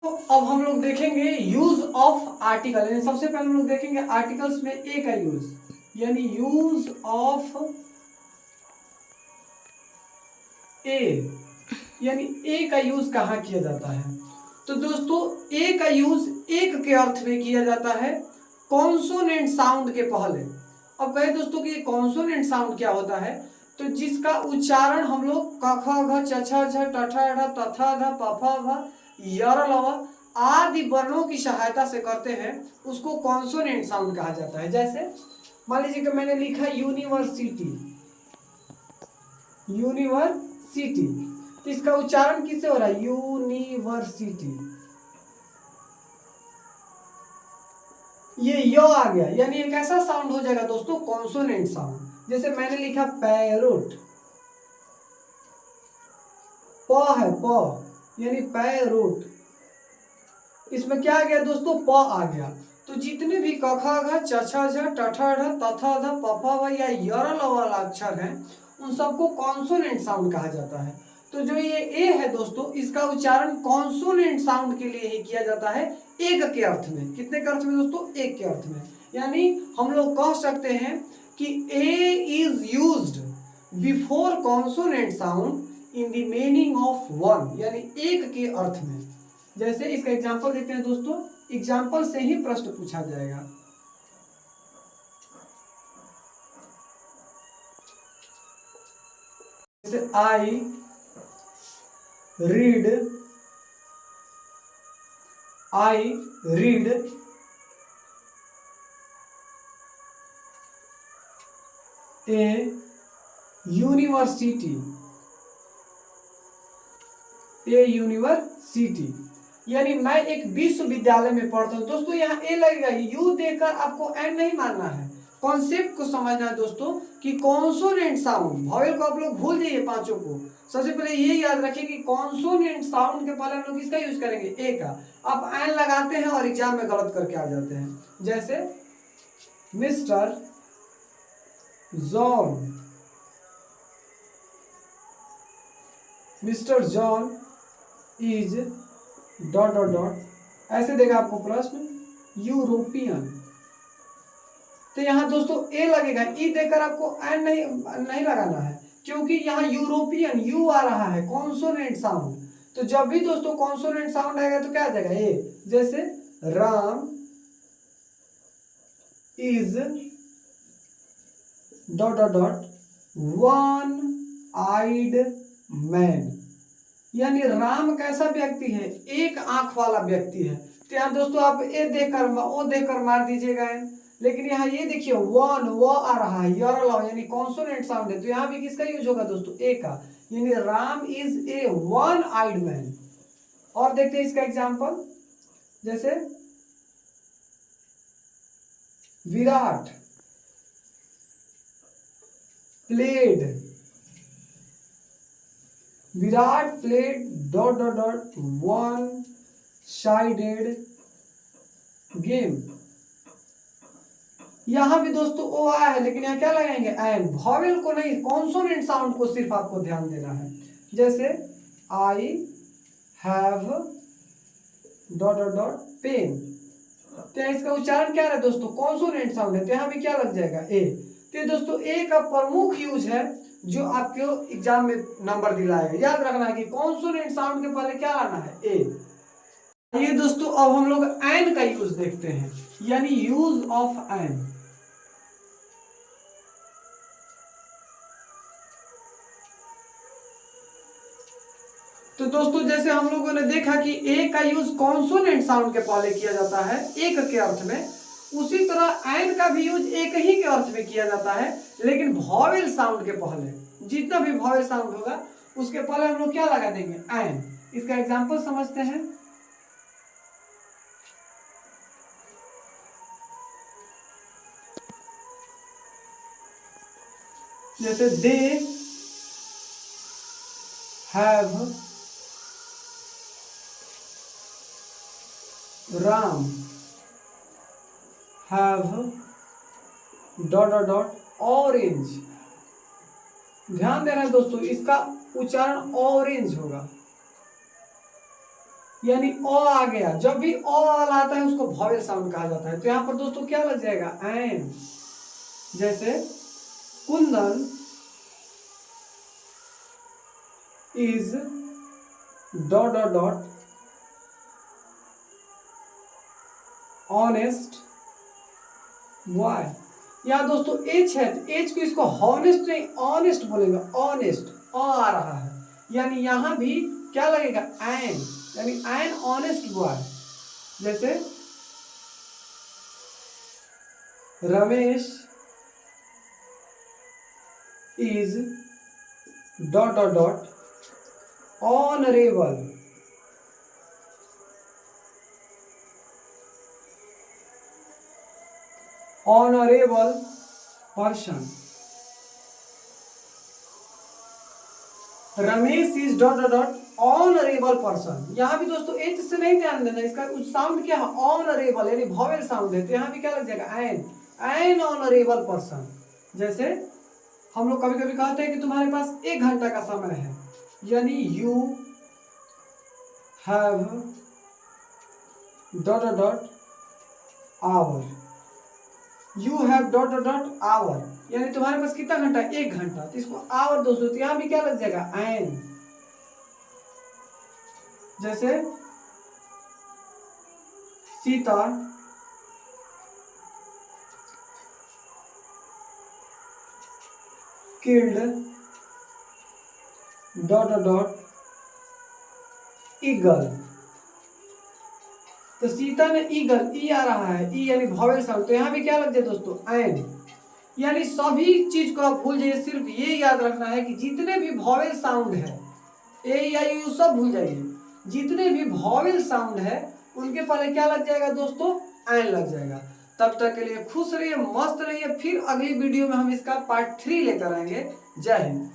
तो अब हम लोग देखेंगे यूज ऑफ आर्टिकल। यानी सबसे पहले हम लोग देखेंगे आर्टिकल्स में ए का यूज, यानी यूज ऑफ ए, यानी ए का यूज कहाँ किया जाता है। तो दोस्तों ए का यूज एक के अर्थ में किया जाता है कॉन्सोनेंट साउंड के पहले। अब कहे दोस्तों कि कॉन्सोनेंट साउंड क्या होता है, तो जिसका उच्चारण हम लोग क ख घ छ छ झ ट ठ ढ त थ ध प फ भ य र ल व आदि वर्णों की सहायता से करते हैं, उसको कॉन्सोनेंट साउंड कहा जाता है। जैसे मान लीजिए कि मैंने लिखा यूनिवर्सिटी, यूनिवर्सिटी, तो इसका उच्चारण किससे हो रहा है, यूनिवर्सिटी, ये य आ गया, यानी एक ऐसा साउंड हो जाएगा दोस्तों कॉन्सोनेंट साउंड। जैसे मैंने लिखा पैरोट, प है प, यानी पैरोट, इसमें क्या आ गया दोस्तों, प आ गया। तो जितने भी क ख घ छ छ झ ट ठ ढ त थ ध प फ व या य र ल वाला अक्षर है, उन सबको कॉन्सोनेंट साउंड कहा जाता है। तो जो ये ए है दोस्तों, इसका उच्चारण कॉन्सोनेंट साउंड के लिए ही किया जाता है, एक के अर्थ में। कितने के अर्थ में दोस्तों, एक के अर्थ में। यानी हम लोग कह सकते हैं कि a is used before consonant sound in the meaning of one, यानी एक के अर्थ में। जैसे इसका एग्जांपल देखते हैं दोस्तों, एग्जांपल से ही प्रश्न पूछा जाएगा। जैसे I read, I read A university, A university, यानी मैं एक विश्वविद्यालय में पढ़ता हूं। दोस्तों यहाँ ए लगेगा, यू देकर आपको एन नहीं मानना है, कॉन्सेप्ट को समझना है दोस्तों कि कॉन्सोनेंट साउंड, वॉवेल को आप लोग भूल जाइए पांचों को। सबसे पहले ये याद रखिए कि कॉन्सोनेंट साउंड के पहले हम लोग किसका यूज करेंगे, ए का। आप एन लगाते हैं और एग्जाम में गलत करके आ जाते हैं। जैसे mister John, mister John is dot dot dot, ऐसे देगा आपको प्रश्न, यूरोपियन। तो यहाँ दोस्तों ए लगेगा, ई देकर आपको एन नहीं लगाना है, क्योंकि यहाँ यूरोपियन यू आ रहा है, कॉन्सोनेंट साउंड। तो जब भी दोस्तों कॉन्सोनेंट साउंड आएगा तो क्या आ जाएगा, ए। जैसे Ram is dot dot dot one eyed man, यानी राम कैसा व्यक्ति है, एक आंख वाला व्यक्ति है। तो यहाँ दोस्तों आप ए देकर ओ देकर मार दीजिएगा, लेकिन यहाँ ये देखिए वन वो आ रहा है, यानी कॉन्सोनेंट साउंड है, तो यहाँ भी किसका यूज होगा दोस्तों, ए का, यानी Ram is a one eyed man. और देखते हैं इसका एग्जांपल, जैसे Virat played, Virat played dot dot dot one sided game. यहां भी दोस्तों ओ आया है, लेकिन यहाँ क्या लगाएंगे, एन, वॉवेल को नहीं, कॉन्सोनेंट साउंड को सिर्फ आपको ध्यान देना है। जैसे I have dot dot dot pen, तो इसका उच्चारण क्या है दोस्तों, कॉन्सोनेंट साउंड है, तो यहाँ भी क्या लग जाएगा, ए। तो दोस्तों ए का प्रमुख यूज है जो आपको एग्जाम में नंबर दिलाएगा। याद रखना है कि कॉन्सोनेंट साउंड के पहले क्या लाना है, ए। ये दोस्तों अब हम लोग एन का यूज देखते हैं, यानी यूज ऑफ एन। तो दोस्तों जैसे हम लोगों ने देखा कि ए का यूज कॉन्सोनेंट साउंड के पहले किया जाता है एक के अर्थ में, उसी तरह एन का भी यूज एक ही के अर्थ में किया जाता है, लेकिन वॉवेल साउंड के पहले। जितना भी वॉवेल साउंड होगा उसके पहले हम लोग क्या लगा देंगे, एन। इसका एग्जांपल समझते हैं। जैसे they have Ram have dot dot dot orange. ध्यान देना है दोस्तों, इसका उच्चारण ऑरेंज होगा। यानी ओ आ गया। जब भी ओ वाला आता है उसको वॉवेल साउंड कहा जाता है। तो यहाँ पर दोस्तों क्या लग जाएगा, एन। जैसे Kundan is dot dot dot honest why. यहाँ दोस्तों एच है, एच को इसको हॉनेस्ट नहीं ऑनेस्ट बोलेंगे, ऑनेस्ट आ रहा है, यानी यहाँ भी क्या लगेगा, एन, यानी एन ऑनेस्ट बॉय। जैसे Ramesh is dot dot dot honourable honourable person. Ramesh is dot dot dot honourable person. यहाँ भी दोस्तों एच से नहीं ध्यान देना, इसका साउंड क्या है, ऑनरेबल, यानी वॉवेल साउंड है। तो यहाँ भी क्या लग जाएगा, एन, एन ऑनरेबल पर्सन। जैसे हम लोग कभी कभी कहते हैं कि तुम्हारे पास 1 घंटा का समय है, यानी you have dot dot dot hour, you have dot dot dot hour, यानी तुम्हारे पास कितना घंटा, 1 घंटा। तो इसको आवर दोस्तों, तो यहाँ भी क्या लग जाएगा, एन। जैसे Sita killed dot dot dot eagle. तो सीता ने ईगल, ई आ रहा है, ई यानी वॉवेल साउंड। तो यहाँ भी क्या लग जाए दोस्तों, एन। यानी सभी चीज को आप भूल जाइए, सिर्फ ये याद रखना है कि जितने भी वॉवेल साउंड है, ए आई यू सब भूल जाइए, जितने भी वॉवेल साउंड है उनके पहले क्या लग जाएगा दोस्तों, एन लग जाएगा। तब तक के लिए खुश रहिए, मस्त रहिए। फिर अगली वीडियो में हम इसका पार्ट 3 लेकर आएंगे। जय हिंद।